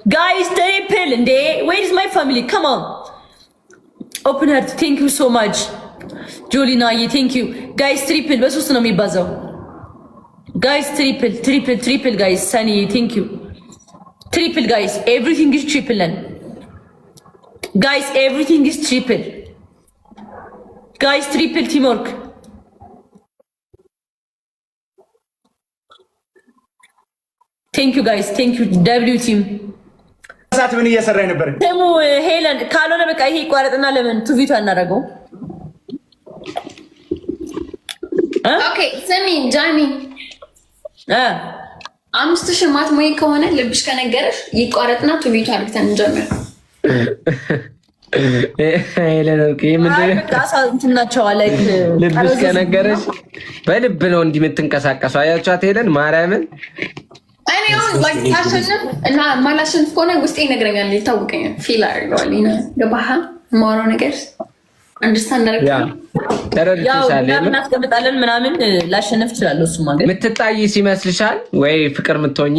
Guys, triple and where is my family? Come on. Open heart, thank you so much. Jolina, thank you. Guys, triple. በሶስት ነው የሚባዛው. Guys, triple guys. Sunny, thank you. Triple guys, everything is triple. Guys, everything is triple. Guys, triple teamwork. Thank you guys, thank you W team. ሳት ምን እየሰራይ ነበር? ደሞ ሄለን ካልሆነ በቃ ይሄ ይቋረጥና ለምን ቱቪቱ አናረገው? ኦኬ ስሚ ጃኒ 5000 ማትሞይ ከሆነ ልብሽ ከነገረሽ ይቋረጥና ቱቪቱ አድርገን እንጀምር። ሄለን ኦኬ ምንድነው ታሳንትናቸው ላይክ ልብሽ ከነገረሽ በልብ ነው እንዲህ የምትንቀሳቀሰው። አያቻት ሄለን ማርያምን እኔ አሁን ላይክ ታሸንፍ እና ማላሸንፍ ከሆነ ውስጤ ይነግረኛል፣ ይታወቀኛል፣ ፊል አድርገዋል። ገባህ? የማወራው ነገር አንደርስታንድ አድርገህ ተረድተሻል። እናስቀምጣለን ምናምን ላሸንፍ እችላለሁ። እሱማ ግን የምትጣይ ሲመስልሻል ወይ ፍቅር የምትሆኚ?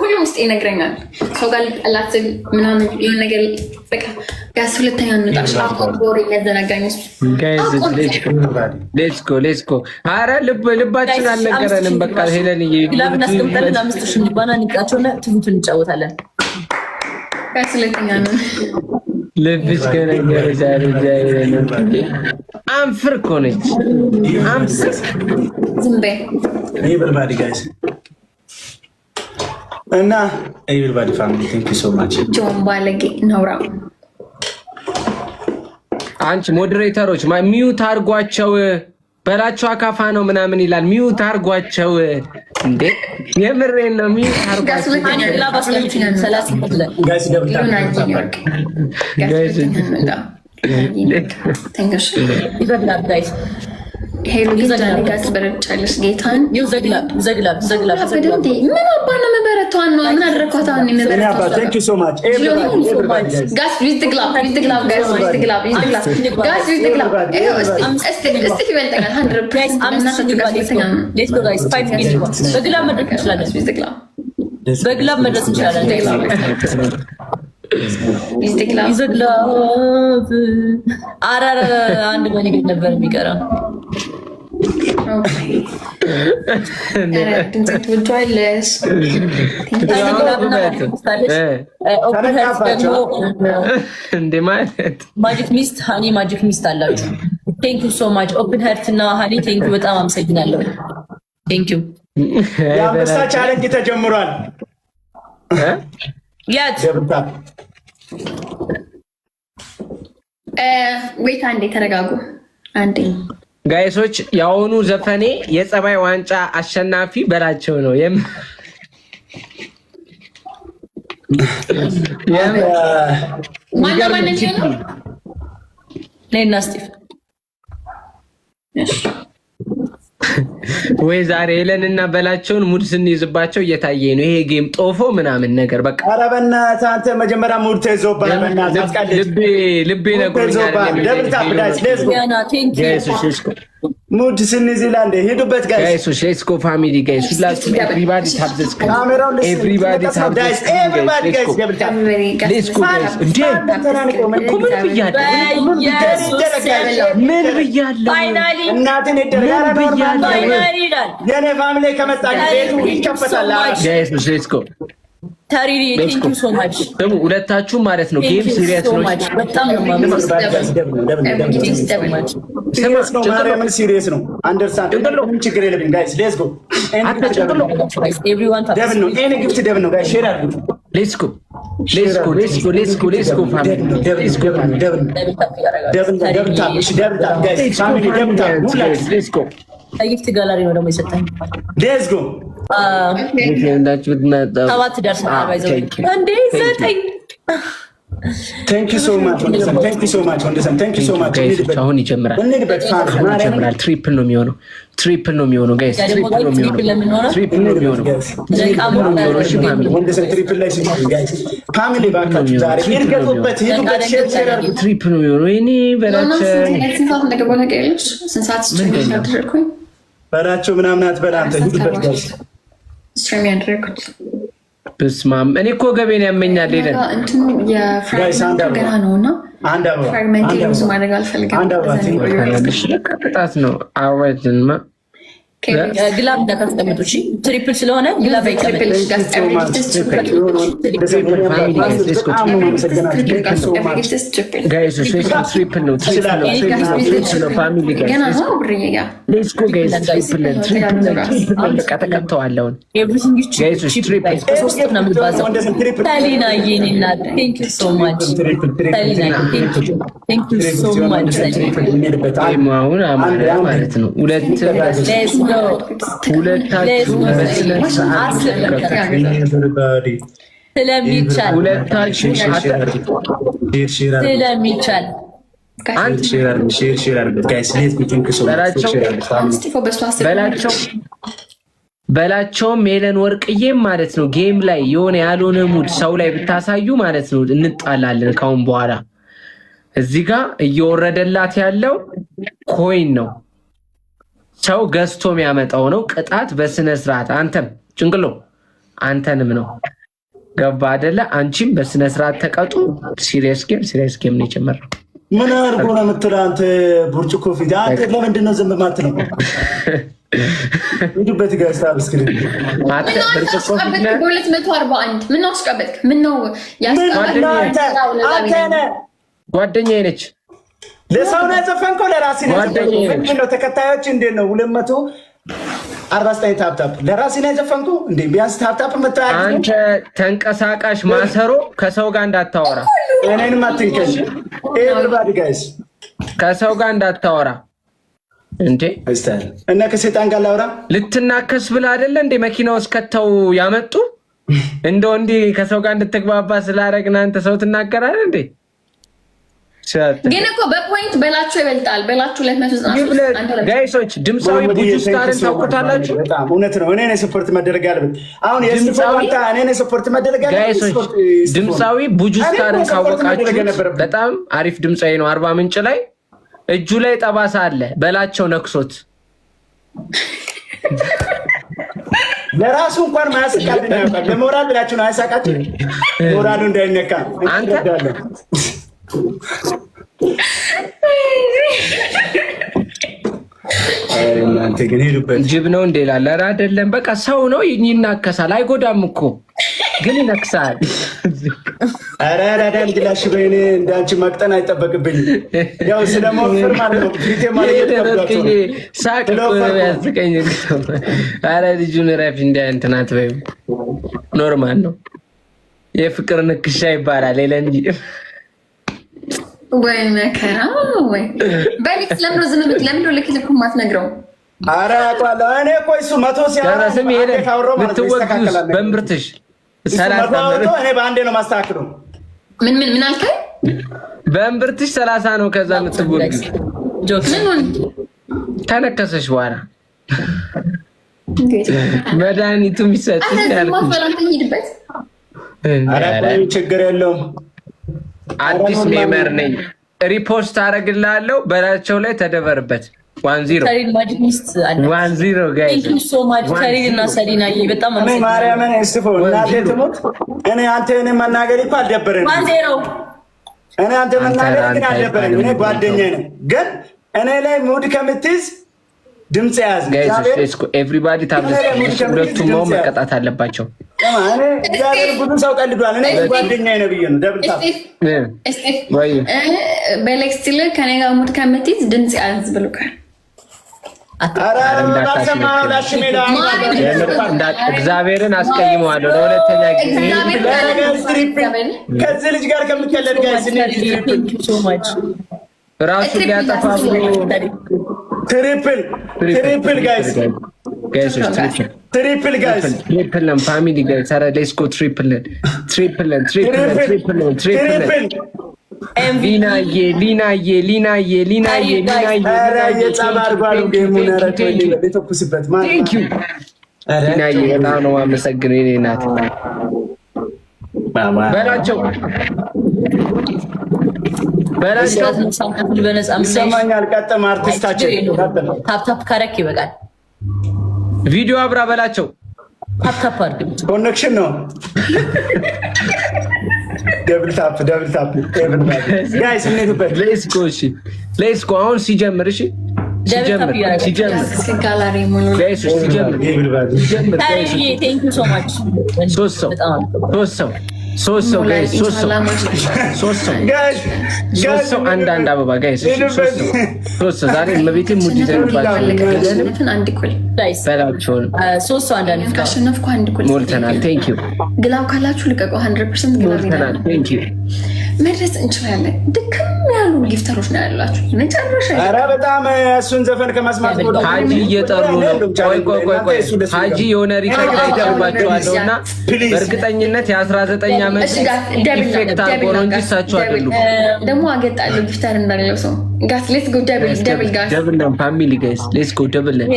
ሁሉም ውስጤ ይነግረኛል። ሰው ጋር ላላት ምናምን የሆነ ነገር በቃ ጋስ ሁለተኛ እንጣሽ አቆር ያዘናጋኝ እሱ ሌትስ ጎ ኧረ ልባችን አልነገረንም። በቃ ሄለን ግላብ እናስቀምጣለን። 5000 እንዲባና ንቃቸውና ትንቱን እንጫወታለን። ጋስ ሁለተኛ ነው ልብሽ ከነገረሽ አይደለም። አንፍር እኮ ነች አንፍር። ዝም በይ ኤቨሪባዲ ጋይስ እና ኤቨሪባዲ ፋሚሊ ቴንክ ዩ ሶ ማች። ጆን ባለጌ ነውራ አንቺ ሞዴሬተሮች ሚዩት አርጓቸው በላቸው። አካፋ ነው ምናምን ይላል። ሚዩት አርጓቸው እንዴ! የምሬን ነው። ሚዩት አርጓቸው ጋይስ ጋይስ ሄሎ ይዘግላብ ጋስ በረቻለሽ ጌታን ዘግላብ ምን አባና መበረቷን ነው ምን አደረኳት? አሁን መበረቷ ቴንክ ዩ ሶ ማች ኤቨሪባዲ ጋስ ዊዝ ዘ ግላብ ጋስ ዊዝ ዘ ግላብ ጋስ ዊዝ ዘ ግላብ እስቲ ይበልጠኛል 100% እናታችሁ ጋስ ይበልጠኛል። ሌትስ ጎ ጋይስ 5 ሚኒትስ በግላብ መድረክ እንችላለን። ዊዝ ዘ ግላብ በግላብ መድረስ እንችላለን። ይዘግላብ አራራ አንድ በኔ ግን ነበር የሚቀረው። ማጂክ ሚስት ሀኒ ማጂክ ሚስት አላችሁ። ቴንክ ዩ ሶ ማች ኦፕን ሀርት እና ሀኒ ቴንክ ዩ በጣም አመሰግናለሁ። ቴንክ ዩ። የአንበሳ ቻሌንጅ ተጀምሯል። ያት ወይታ አንዴ ተረጋጉ አንዴ ጋይሶች። የአሁኑ ዘፈኔ የጸባይ ዋንጫ አሸናፊ በላቸው ነው። ማነው ነው ነይና ስቲቭ ወይ ዛሬ ሄለንና በላቸውን ሙድ ስንይዝባቸው እየታየ ነው። ይሄ ጌም ጦፎ ምናምን ነገር በቃ ኧረ በእናትህ አንተ መጀመሪያ ሙድ ተይዞብሃል። በእናትህ አትቀልድ። ልቤ ነግሮኛል። ደብል ታፕ ጋይስ ሌትስ ጎ ሙድ ስንይዝ ይላል። ሄዱበት ጋይስ ሌትስ ጎ ፋሚሊ ጋይስ ሁላችሁ ኤቭሪባዲ ታፕ ዘ ስክሪን ኤቭሪባዲ ታፕ ዘ ስክሪን ጋይስ ደብል ታፕ ሌትስ ጎ ጋይስ። እንዴ ምን ብያለሁ? ፋይናሊ እናትን ይደረጋል። የኔ ፋሚሊ ከመጣ ቤቱ ይከፈታል ጋይስ። ሌትስ ጎ ታሪሪ ቴንክ ዩ ሶ ማች። ደግሞ ሁለታችሁ ማለት ነው ጌም ሲሪየስ ነው። በጣም ነው ማርያምን ሲሪየስ ነው። አንደርስታንድ ምንም ችግር የለብንም ጋይስ ሌትስ ጎ። ኤቭሪዋን ታፕ ደብል ነው። ኤኒ ጊፍት ደብል ነው ጋይስ። ሼር አድርጉ። ሌትስ ጎ ፋሚሊ ሌትስ ጎ ሌትስ ጎ ጊፍት ጋላሪ ነው ደግሞ የሰጠኝ። ሌትስ ጎ ሰባት ደርሰናል። ባይዘው እንዴ 9 Thank you so much. Thank you so much. Thank you so much. አሁን ይጀምራል። ትሪፕል ነው የሚሆነው። ትሪፕል ነው የሚሆነው ጋይስ። ትሪፕል ነው የሚሆነው። ትሪፕል ነው የሚሆነው። ፋሚሊ ባካችሁ ዛሬ ይርገጡበት ይርገጡበት ሼር ትሪፕል ነው የሚሆነው። እኔ በላቸው ምናምን አትበላ አንተ ይርገጡበት ጋይስ። ስትሪም ያደረኩት። በስማም እኔ እኮ ገቤን ያመኛል። ሌላ እንትኑ የፍራግመንት ገና ነውና ፍራግመንት ዩዝ ማድረግ አልፈልግም። ቅጣት ነው አወጅንማ ግላብ እንዳታስቀምጡ እሺ። ትሪፕል ስለሆነ ግላብ አይቀመጥ። ጋይስ ትሪፕል ነው ፋሚሊ ማለት ነው። ሁለታችሁ በላቸውም ሜለን ወርቅዬም ማለት ነው። ጌም ላይ የሆነ ያልሆነ ሙድ ሰው ላይ ብታሳዩ ማለት ነው እንጣላለን ካሁን በኋላ። እዚህ ጋር እየወረደላት ያለው ኮይን ነው፣ ሰው ገዝቶ የሚያመጣው ነው። ቅጣት በስነ ስርዓት አንተም ጭንቅሎ አንተንም ነው። ገባ አይደለ? አንቺም በስነ ስርዓት ተቀጡ። ሲሪየስ ጌም ነው የጀመረው። ምን አድርጎ ነው የምትለው አንተ? ብርጭቆ ፊት አንተ ለምንድን ነው ዝም የማትለው? ሂዱበት ጋር ሳብስክሪን አንተ ብርጭቆ ፊት ነው 241 ምን ነው አስቀበጥክ? ምን ነው ጓደኛዬ ነች። ለሰው ነው የዘፈንከው? ለራስህ ነው የዘፈንከው? ምንድን ነው ተከታዮች እንዴት ነው 249 ታፕታፕ ለራስህ ነው የዘፈንከው እንዴ? ቢያንስ ታፕታፕ መጣጣ። አንተ ተንቀሳቃሽ ማሰሮ ከሰው ጋር እንዳታወራ፣ እኔንም አትንከሽ። ኤቨሪባዲ ጋይስ ከሰው ጋር እንዳታወራ እንዴ። እና ከሰይጣን ጋር ላውራ ልትናከስ ብለህ አይደለ እንዴ መኪና ውስጥ ከተው ያመጡ? እንደው እንዴ ከሰው ጋር እንድትግባባ ስላደረግን አንተ ሰው ትናገራለህ እንዴ? ግን እኮ በፖይንት በላቸው ይበልጣል። በላቸው 293 ጋይሶች ድምጻዊ ቡጁስታርን ታውቁታላችሁ? በጣም እውነት ነው። እኔ ነኝ ሰፖርት መደረግ ያለበት አሁን የስፖርታ እኔ ነኝ ሰፖርት መደረግ ያለበት። ጋይሶች ድምጻዊ ቡጁስታርን ካወቃችሁ በጣም አሪፍ ድምጻዊ ነው። አርባ ምንጭ ላይ እጁ ላይ ጠባሳ አለ። በላቸው ነክሶት ለራሱ እንኳን ማያስቃል ነው ያውቃል። ለሞራል ብላችሁ ነው አያሳቃችሁ። ሞራሉ እንዳይነካ አንተ እናንተ ግን ሄዱበት። ጅብ ነው እንዴ ላለ አይደለም። በቃ ሰው ነው ይናከሳል። አይጎዳም እኮ ግን ይነክሳል። አረ አዳም ግላሽ በእኔ እንዳንቺ መቅጠን አይጠበቅብኝም። ያው ስለሞፈር ማለት ነው። ፊቴ ማለት የተቀበለው ሳቅ ያስቀኝ። አረ ልጁን ረፍ እንደ እንትና አትበይው። ኖርማል ነው። የፍቅር ንክሻ ይባላል እንጂ ወይ መከራ ወይ በሊክስ ለምን ነው ዝም ብትል? ለምን ነው ለክልኩ ማትነግረው? አረ አቋላ እኔ እኮ እሱ 100 ሲያራ ስም ይሄ ብትወግዙስ በእምብርትሽ 30 እኔ በአንዴ ነው ማስተካክለው። ምን አልከኝ? በእምብርትሽ 30 ነው። ከዛ የምትወግዙ ጆክ ምን ተነከሰሽ በኋላ መድኃኒቱ የሚሰጥሽ ያልኩሽ። አረ ችግር የለውም። አዲስ ሜመር ነኝ። ሪፖስት አደርግልሃለሁ። በላቸው ላይ ተደበርበት። 1-0 ጋይስ እና ሰሊና በጣም ማርያምን እስፎ እናቴ ትሙት። እኔ አንተ እኔ መናገር እኮ አልደበረኝም። 1-0 እኔ አንተ መናገር ግን አልደበረኝም። እኔ ጓደኛዬ ነኝ። ግን እኔ ላይ ሙድ ከምትይዝ ድምጽ ያዝ ጋይስ። ኤቭሪባዲ ታብለስ ሁለቱም ነው መቀጣት አለባቸው። እኔ እግዚአብሔር ብዙ ሰው ቀልዷል። እኔ ጓደኛዬ ነው ብዬ ነው ደብልታ ወይ በሌክስት ላይ ከኔ ጋር ሙድ ከምትይዝ ድምጽ ያዝ ብሎካል። እግዚአብሔርን አስቀይመዋለሁ ለሁለተኛ ጊዜ። ከዚህ ልጅ ጋር ከምትቀለድ ጋይስ ራሱ ሊያጠፋ ትሪፕል ጋይስ ትሪፕል ጋይስ ትሪፕል ፋሚሊ ጋይስ አረ ሌትስ ጎ ትሪፕል ሊናዬ በጣም ነው የማመሰግነው የእኔ እናት። በላቸው ይሰማኛል። ቀጥም አርቲስታችን ታፕታፕ ካረክ ይበቃል። ቪዲዮ አብራ በላቸው ታፕ አድርግ። ኮኔክሽን ነው። ደብል ታፕ ጋይስ እንሄድበት። ሌትስ ጎ አሁን ሲጀምር እሺ ሶስት ሰው አንድ አበባ ጋይስ ሶስት ሰው ዛሬ መቤቴ ሙድ ሞልተናል። ቴንክ ዩ ግላብ ካላችሁ ልቀቀው። 100% ሞልተናል። ቴንክ ዩ መድረስ እንችላለን። ድክም ያሉ ጊፍተሮች ነው ያላችሁ። መጨረሻ ኧረ በጣም እሱን ዘፈን ከመስማት ሀጂ እየጠሩ ነው። ቆይ ሀጂ የሆነ ሪከርድ አይደርባቸዋለሁ እና በእርግጠኝነት የ19 ዓመት ኢፌክት አድርጎ ነው እንጂ እሳቸው አይደሉም። ደግሞ አገጣለሁ ጊፍተር እንዳለው ሰው ጋስ ሌትስ ጎ ደብል ጋስ ደብል ነው ፋሚሊ ጋይስ ሌትስ ጎ ደብል ነው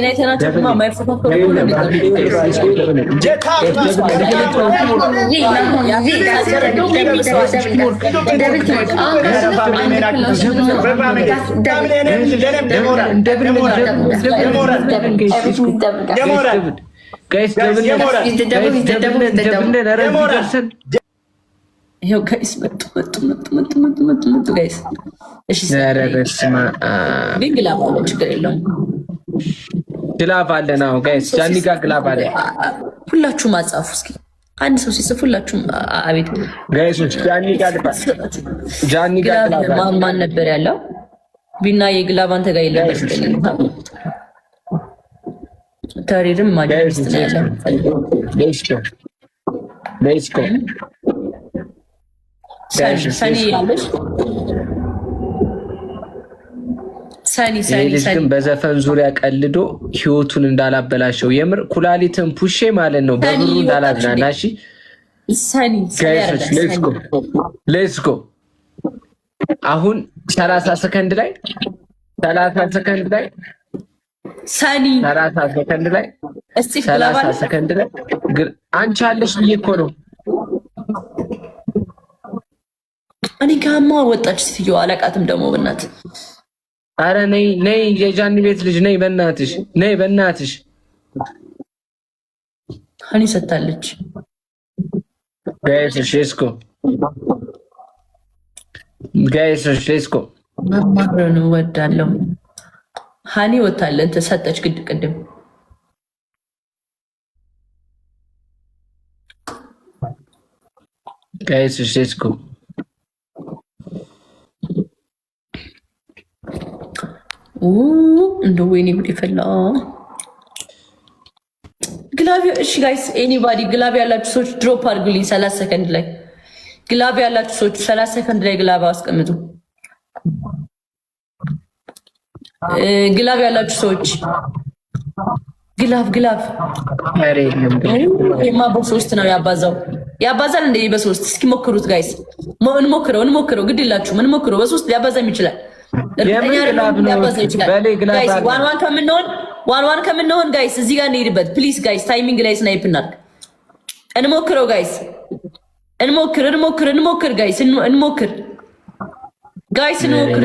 ጋይስ ይሄው ጋይስ መጡ ጋይስ። እሺ ግን ግላብ አለ፣ ችግር የለውም። ግላብ አለ ነው ጋይስ። ጃኒ ጋር ግላብ አለ። ሁላችሁም አጻፉ እስኪ። አንድ ሰው ሲጽፍ ሁላችሁም አቤት ጋይስ። ጃኒ ጋር ማን ነበር ያለው? ቢና የግላብ አንተ ጋር የለም። ታሪርም ማጅሊስት ነው ያለው። ሌትስ ጎ ሰኒ ያለሽ ሰኒ ግን በዘፈን ዙሪያ ቀልዶ ህይወቱን እንዳላበላሸው የምር ኩላሊትን ፑሼ ማለት ነው በብሩ እንዳላዝናና። እሺ ሰኒ ሌትስ ጎ አሁን 30 ሰከንድ ላይ ሰኒ 30 ሰከንድ ላይ እስቲ 30 ሰከንድ ላይ ግን አንቺ አለሽ ብዬ እኮ ነው። እኔ ጋማ ወጣች ስትዩ አላቃትም ደግሞ በእናት አረ ነይ የጃኒ ቤት ልጅ ነይ በእናትሽ ሀኒ ሰታለች ጋይስ ሌትስ ጎ መማርን ወዳለው ሀኒ ወታለን ተሰጠች ቅድም ጋይስ ሌትስ ጎ እንደ ወይኔ ጉድ ይፈላ ግላብ። እሺ ጋይስ ኤኒባዲ ግላብ ያላችሁ ሰዎች ድሮፕ አድርጉልኝ 30 ሰከንድ ላይ ግላብ ያላችሁ ሰዎች 30 ሰከንድ ላይ ግላብ አስቀምጡ። ግላብ ያላችሁ ሰዎች ግላብ ይሄማ በሶስት ነው ያባዛል እንደ በሶስት እስኪ ሞክሩት ጋይስ። እንሞክረው ግድ የላችሁም እንሞክረው። በሶስት ሊያባዛም ይችላል። ዋን ከምንሆን ጋይስ እዚህ ጋር እንሄድበት ፕሊዝ ጋይስ። ታይሚንግ ላይ ስናይፕ እናድርግ። እንሞክረው ጋይስ እንሞክር ጋይስ እንሞክር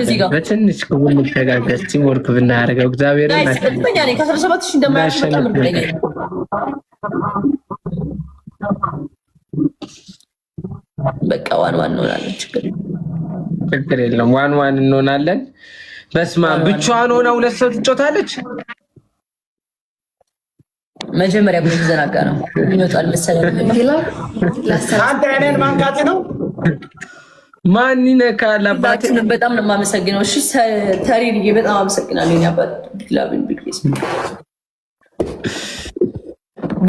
እዚህ ጋር በትንሽ ኩል ተጋገዝ ቲምወርክ ብናደርገው እግዚአብሔርን ጋይስ እርግጠኛ ነኝ ከ17 እንደማያልፍ በጣም እርግጠኛ ነኝ። በቃ ዋን እንሆናለን። ችግር የለም ዋን እንሆናለን። በስማ ብቻዋን ሆና ሁለት ሰው ትጮታለች። መጀመሪያ ግን ተዘናጋ ነው ይወጣል መሰለኝ። አንተ እኔን ማንቃት ነው ማን ይነካል? አባቴ በጣም ነው የማመሰግነው። እሺ ተሪርዬ በጣም አመሰግናለሁ። እኔ አባት ግላብን ቢግሪስ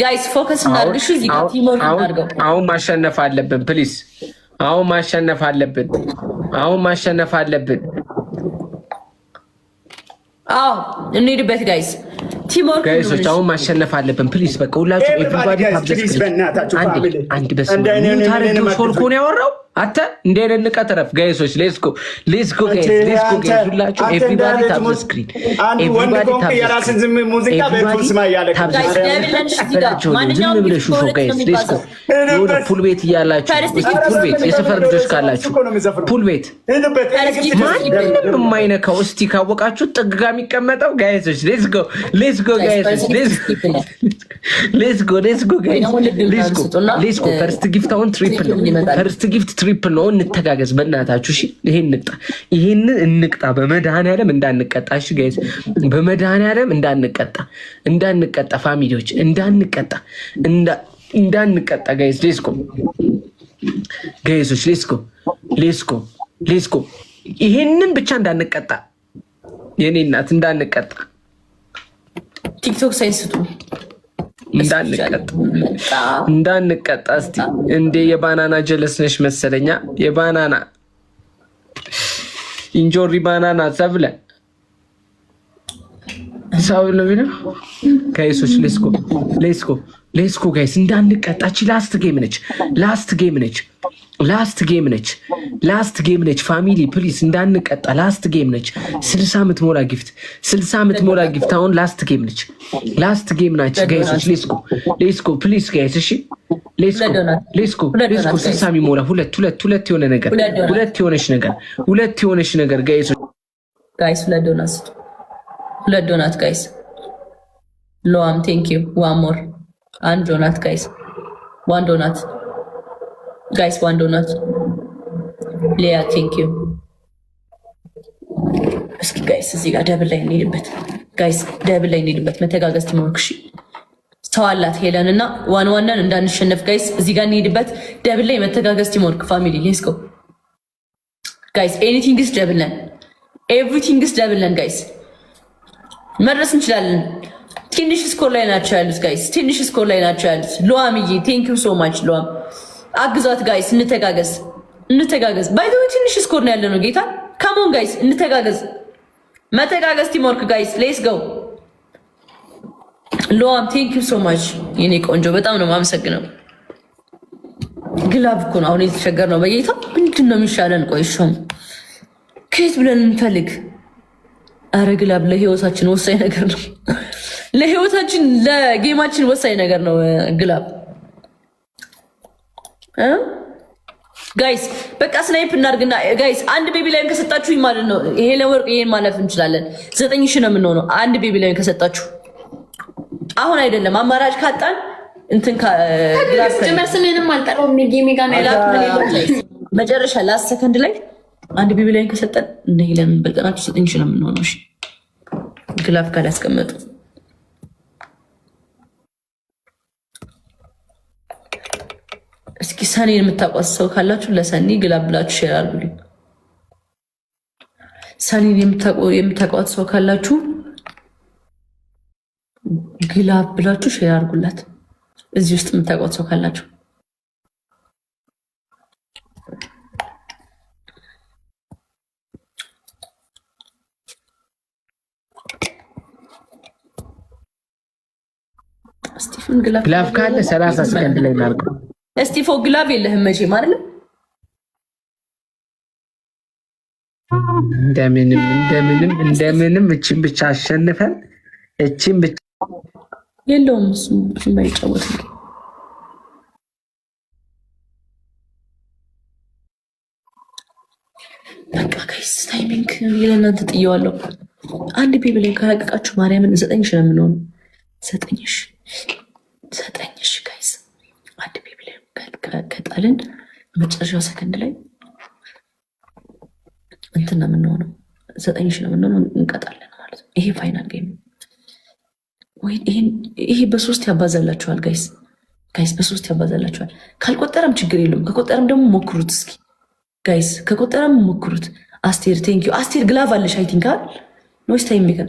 ጋይስ ፎከስ እናድርግ። እሺ እዚህ ጋር ቲሞር እናድርገው። አሁን ማሸነፍ አለብን ፕሊዝ። አሁን ማሸነፍ አለብን። አዎ እንሂድበት ጋይስ። ቲሞር ጋይሶች አሁን ማሸነፍ አለብን ፕሊዝ። በቃ ሁላችሁ ኤቭሪባዲ ታብለስ አንድ በስመ አብ ታረዱ ሾልኮን ያወራው አታ እንደነ ንቀተረፍ ጋይሶች ሌትስ ጎ ጋይስ ሁላችሁ ኤቭሪባዲ ታብለስ ስክሪን ኤቭሪባዲ የራስን ዝም ሙዚቃ በፉልስ ማያለ ዝም ብለሽ ሹፎ ጋይስ ሌትስ ጎ የሆነ ፑል ቤት እያላችሁ እስቲ ፑል ቤት የሰፈር ልጆች ካላችሁ ፑል ቤት ማንም የማይነካው እስቲ ካወቃችሁ ጥግ ጋር የሚቀመጠው ጋይሶች ሌትስ ጎ ጋይሶች ሌትስ ጎ ጋይስ ሌትስ ጎ። ፈርስት ጊፍት አሁን ትሪፕል ነው። ፈርስት ጊፍት ትሪፕል ነው። እንተጋገዝ በእናታችሁ እሺ። ይሄንን እንቅጣ በመድኃኒዓለም እንዳንቀጣ እሺ ጋይስ፣ በመድኃኒዓለም እንዳንቀጣ ፋሚሊዎች እንዳንቀጣ ጋይስ። ሌትስ ጎ ጋይሶች፣ ሌትስ ጎ። ይሄንን ብቻ እንዳንቀጣ የኔ እናት እንዳንቀጣ። ቲክቶክ ሳይንስቱ እንዳንቀጣ እስቲ እንዴ የባናና ጀለስ ነሽ መሰለኛ። የባናና ኢንጆሪ ባናና ሰብለ ነው ጋይሶች። ሌትስ ጎ ጋይስ እንዳንቀጣች። ላስት ጌም ነች ፋሚሊ ፕሊስ እንዳንቀጣ። ላስት ጌም ነች። 60 ምትሞላ ጊፍት አሁን ላስት ጌም ነች ጋይሶች። ሌትስ ጎ ፕሊስ ጋይስ እሺ። ሌትስ ጎ 60 የሚሞላ ሁለት የሆነች ነገር ጋይሶች። ሁለት ዶናት ጋይስ። ሎአም ቴንክ ዩ ዋን ሞር አንድ ዶናት ጋይስ። ዋን ዶናት ጋይስ፣ ዋን ዶናት። ሊያ ቴንክ ዩ። እስኪ ጋይስ እዚህ ጋር ደብል ላይ እንሄድበት ጋይስ፣ ደብል ላይ እንሄድበት። መተጋገዝ ትሞክሽ ሰው አላት ሄለን እና ዋናን እንዳንሸነፍ ጋይስ፣ እዚህ ጋር እንሄድበት። ደብል ላይ መተጋገዝ ትሞክክ ፋሚሊ። ሌትስ ጎ ጋይስ። ኤኒቲንግስ ደብል ነን፣ ኤቭሪቲንግስ ደብል ነን ጋይስ። መድረስ እንችላለን። ትንሽ ስኮር ላይ ናቸው ያሉት ጋይስ፣ ትንሽ ስኮር ላይ ናቸው ያሉት። ሉዋምዬ ቴንክ ዩ ሶ ማች ሉዋም። አግዟት ጋይስ፣ እንተጋገዝ። ባይዘው ትንሽ ስኮር ነው ያለ ነው ጌታ። ካሞን ጋይስ እንተጋገዝ፣ መተጋገዝ ቲምወርክ ጋይስ። ሌትስ ጎ ሉዋም ቴንክ ዩ ሶ ማች የኔ ቆንጆ፣ በጣም ነው የማመሰግነው። ግላብ እኮ ነው አሁን የተቸገር ነው በጌታ። ምንድን ነው የሚሻለን? ቆይሾም ከየት ብለን እንፈልግ? አረ ግላብ ለህይወታችን ወሳኝ ነገር ነው። ለህይወታችን ለጌማችን ወሳኝ ነገር ነው ግላብ። ጋይስ በቃ ስናይፕ እናድርግና ጋይስ አንድ ቤቢ ላይን ከሰጣችሁኝ ማለት ነው ይሄ ለወርቅ ይሄን ማለፍ እንችላለን። 9000 ነው የምንሆነው አንድ ቤቢ ላይን ከሰጣችሁ። አሁን አይደለም አማራጭ ካጣን እንትን ግላብ ጀመርስልንም አልጠራው ጌሚ ጋር ነው መጨረሻ ላስት ሰከንድ ላይ አንድ ቤቢ ላይን ከሰጠን እና ይሄን በልጠናችሁ 9000 ነው የምንሆነው። እሺ ግላብ ካላስቀመጡ እስኪ ሰኔን የምታውቋት ሰው ካላችሁ ለሰኒ ግላብ ብላችሁ ሼር አድርጉልኝ። ሰኔን የምታውቋት ሰው ካላችሁ ግላብ ብላችሁ ሼር አድርጉላት። እዚህ ውስጥ የምታውቋት ሰው ካላችሁ ስቲፈን ግላብ ካለ 30 ሰከንድ ላይ እናድርገው። እስቲፎ ግላብ የለህም መቼም አይደል? እንደምንም እቺን ብቻ አሸንፈን እቺን ብቻ የለውም እሱ ባይጫወት በቃ ጋይስ ታይሚንግ ለእናንተ ጥየዋለሁ። አንድ ቤቢ ላይ ካላቀቃችሁ ማርያምን 9000 ነው የምንሆነው። 9000 ጋይስ አንድ ቤቢ ላይ ከጣልን መጨረሻው ሰከንድ ላይ እንትን ነው የምንሆነው። 9000 ነው የምንሆነው። እንቀጣለን ማለት ነው። ይሄ ፋይናል ጌም ወይ ይሄ በ3 ያባዛላችኋል ጋይስ በ3 ያባዛላችኋል። ካልቆጠረም ችግር የለውም። ከቆጠረም ደግሞ ሞክሩት እስኪ ጋይስ፣ ከቆጠረም ሞክሩት። አስቴር ቴንክ ዩ አስቴር። ግላቭ አለሽ አይ ቲንክ አይደል? ኖይስ ታይም ሜከር